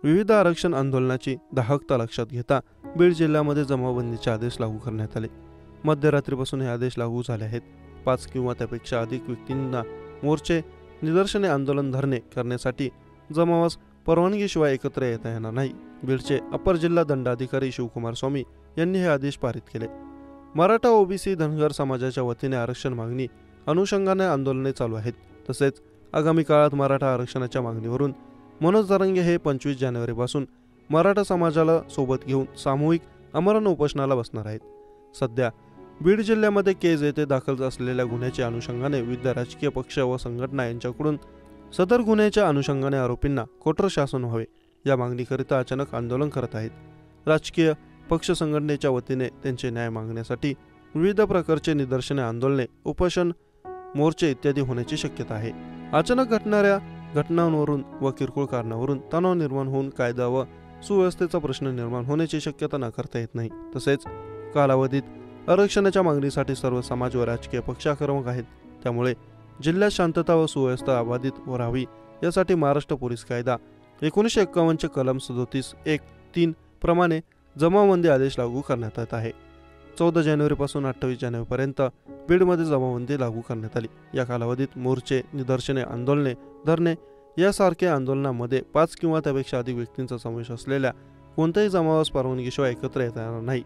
विविध आरक्षण आंदोलनाची दाहकता लक्षात घेता बीड जिल्ह्यामध्ये जमावबंदीचे आदेश लागू करण्यात आले। मध्यरात्रीपासून हे आदेश लागू झाले आहेत। 5 किंवा त्यापेक्षा अधिक व्यक्तींना मोर्चे, निदर्शने, आंदोलन, धरणे करण्यासाठी जमावास परवानगीशिवाय एकत्र येता येणार नाही। बीडचे अपर जिल्हा दंडाधिकारी शिवकुमार स्वामी यांनी हे आदेश पारित केले। मराठा, ओबीसी, धनगर समाजाच्या वतीने आरक्षण मागणी अनुषंगाने आंदोलने चालू आहेत। तसेच आगामी काळात मराठा आरक्षणाच्या मागणीवरून मनोज जरांगे हे 25 जानेवारीपासून मराठा समाजाला सोबत घेऊन सामूहिक आमरण उपोषणाला बसणार आहेत। सध्या बीड जिल्ह्यामध्ये केज येथे दाखल असलेल्या गुन्ह्याच्या अनुषंगाने विविध राजकीय पक्ष व संघटना यांच्याकडून सदर गुन्ह्याच्या अनुषंगाने आरोपींना कठोर शासन व्हावे या मागणीकरिता अचानक आंदोलन करत आहेत। राजकीय पक्ष संघटनेच्या वतीने त्यांचे न्याय मागण्यासाठी विविध प्रकारचे निदर्शने, आंदोलने, उपोषण, मोर्चे इत्यादी होण्याची शक्यता आहे। अचानक घडणाऱ्या घटनांवरून व किरकोळ कारणावरून तणाव निर्माण होऊन कायदा व सुव्यवस्थेचा प्रश्न निर्माण होण्याची शक्यता नाकारता येत नाही। तसेच कालावधीत आरक्षणाच्या मागणीसाठी सर्व समाज व राजकीय पक्ष आक्रमक आहेत। त्यामुळे जिल्ह्यात शांतता व सुव्यवस्था अबाधित राहावी यासाठी महाराष्ट्र पोलीस कायदा 1951 कलम 37(1)(3) प्रमाणे जमावबंदी आदेश लागू करण्यात येत आहे। 14 जानेवारीपासून 28 जानेवारीपर्यंत बीडमध्ये जमावबंदी लागू करण्यात आली। या कालावधीत मोर्चे, निदर्शने, आंदोलने, धरणे यासारख्या आंदोलनांमध्ये 5 किंवा त्यापेक्षा अधिक व्यक्तींचा समावेश असलेल्या कोणत्याही जमावास परवानगीशिवाय एकत्र येता येणार नाही।